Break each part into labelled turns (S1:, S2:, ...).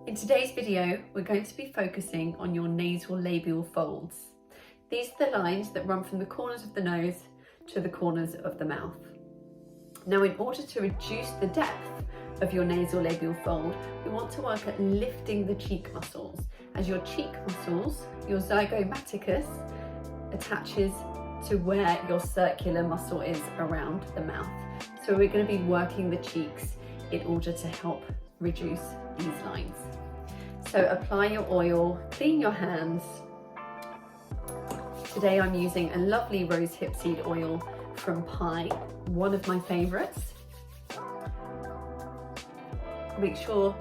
S1: In today's video, we're going to be focusing on your nasolabial folds. These are the lines that run from the corners of the nose to the corners of the mouth. Now, in order to reduce the depth of your nasolabial fold, we want to work at lifting the cheek muscles, as your cheek muscles, your zygomaticus, attaches to where your circular muscle is around the mouth. So we're going to be working the cheeks in order to help reduce these lines. So apply your oil, clean your hands. Today I'm using a lovely rose hip seed oil from Pie, one of my favorites. Make sure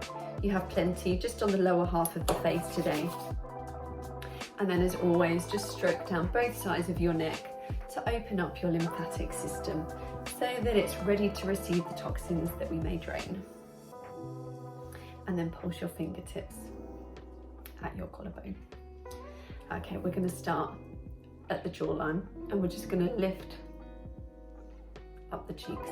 S1: you have plenty just on the lower half of the face today. And then, as always, just stroke down both sides of your neck to open up your lymphatic system so that it's ready to receive the toxins that we may drain. And then pulse your fingertips at your collarbone. Okay, we're going to start at the jawline and we're just going to lift up the cheeks.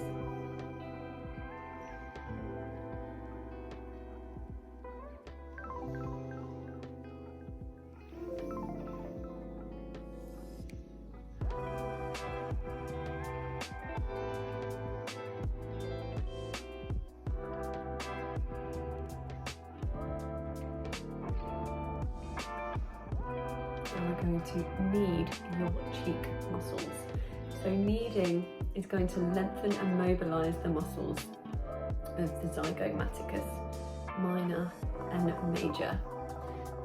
S1: And we're going to knead your cheek muscles. So kneading is going to lengthen and mobilize the muscles of the zygomaticus, minor and major,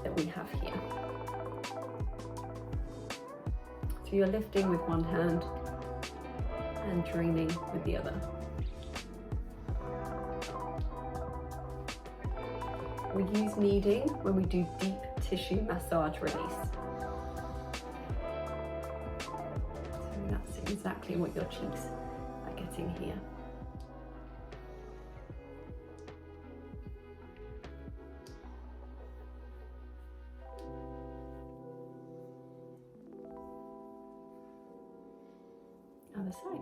S1: that we have here. So you're lifting with one hand and draining with the other. We use kneading when we do deep tissue massage release. That's exactly what your cheeks are getting here. Other side.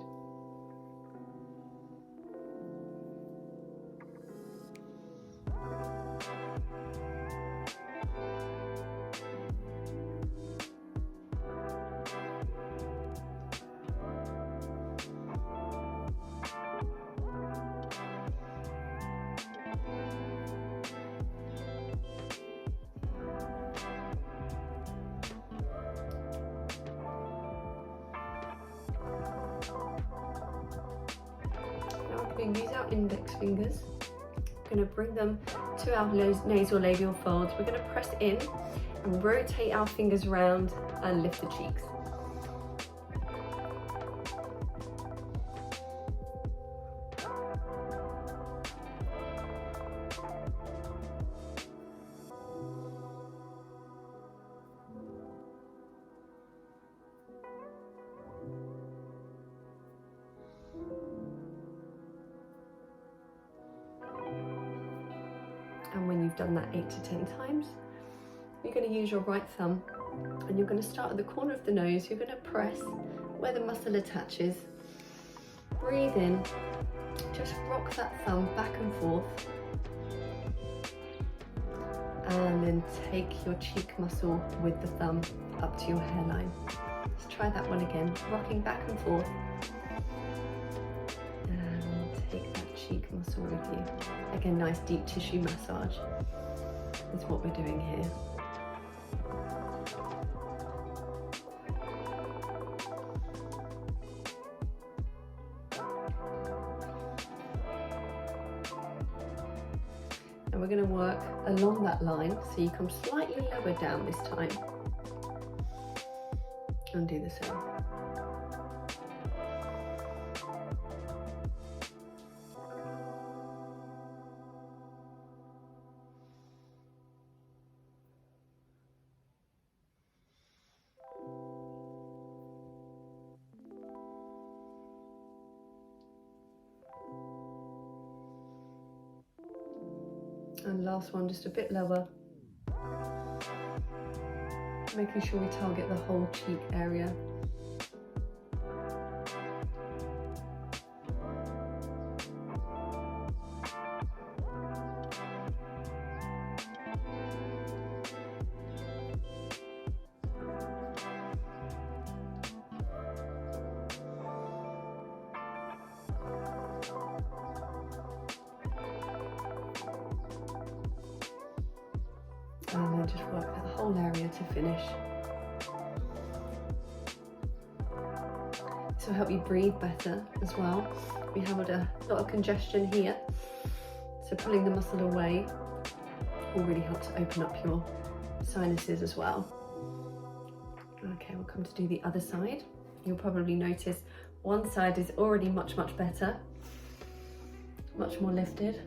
S1: We're going to use our index fingers. We're going to bring them to our nasolabial folds. We're going to press in and rotate our fingers around and lift the cheeks. And when you've done that 8 to 10 times, you're going to use your right thumb and you're going to start at the corner of the nose. You're going to press where the muscle attaches. Breathe in, just rock that thumb back and forth. And then take your cheek muscle with the thumb up to your hairline. Let's try that one again, rocking back and forth. And take that cheek muscle with you. Again, nice deep tissue massage is what we're doing here. And we're going to work along that line, so you come slightly lower down this time and do the same. And last one, just a bit lower. Making sure we target the whole cheek area. and just work that whole area to finish. This will help you breathe better as well. We have a lot of congestion here, so pulling the muscle away will really help to open up your sinuses as well. Okay, we'll come to do the other side. You'll probably notice one side is already much better, much more lifted.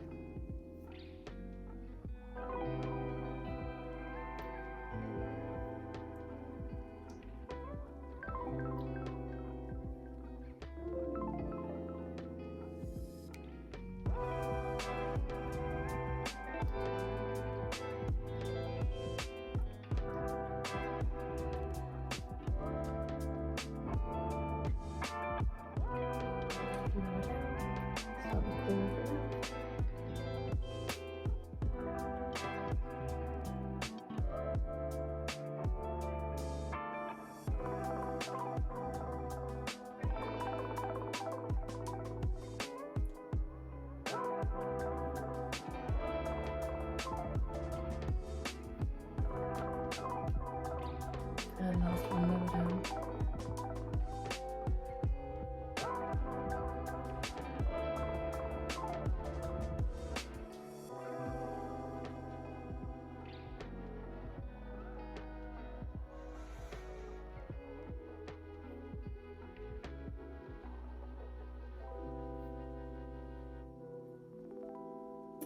S1: And last one, lower down.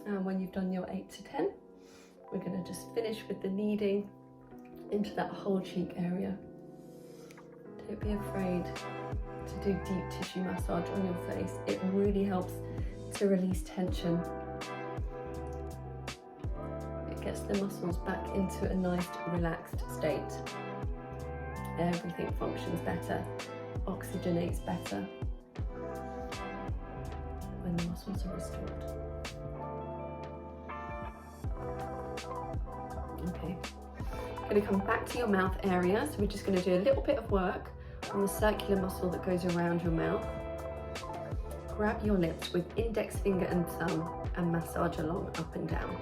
S1: And when you've done your 8 to 10, we're going to just finish with the kneading into that whole cheek area. Don't be afraid to do deep tissue massage on your face. It really helps to release tension. It gets the muscles back into a nice relaxed state. Everything functions better, oxygenates better when the muscles are restored. Okay. Going to come back to your mouth area, so we're just going to do a little bit of work on the circular muscle that goes around your mouth. Grab your lips with index finger and thumb and massage along up and down.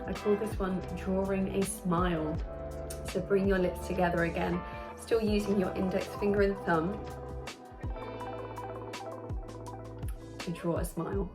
S1: I call this one drawing a smile. So bring your lips together again, still using your index finger and thumb to draw a smile.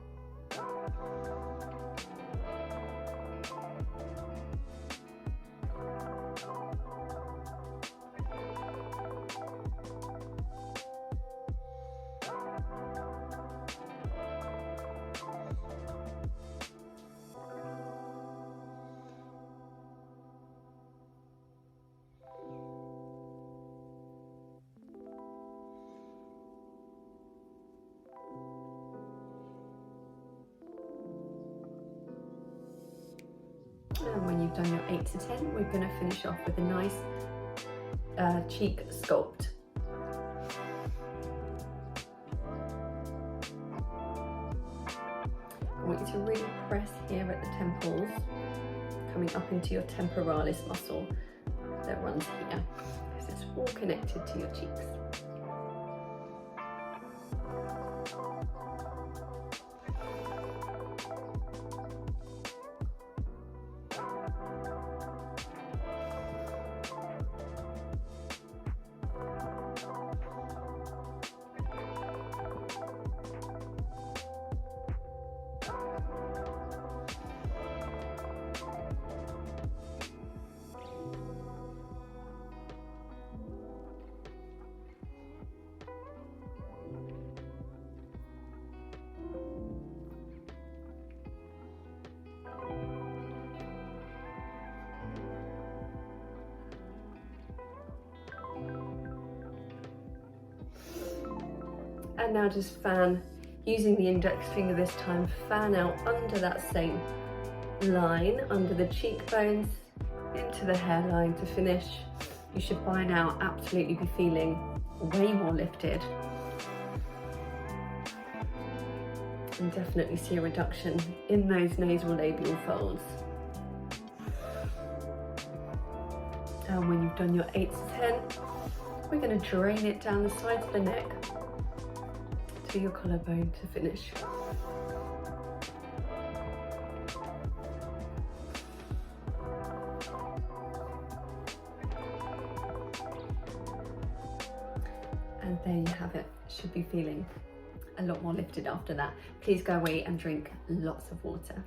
S1: And when you've done your 8 to 10, we're going to finish off with a nice cheek sculpt. I want you to really press here at the temples, coming up into your temporalis muscle that runs here, because it's all connected to your cheeks. And now just fan, using the index finger this time, fan out under that same line, under the cheekbones, into the hairline to finish. You should by now absolutely be feeling way more lifted. And definitely see a reduction in those nasolabial folds. And when you've done your 8 to 10, we're going to drain it down the sides of the neck to your collarbone to finish. And there you have it. Should be feeling a lot more lifted after that. Please go away and drink lots of water.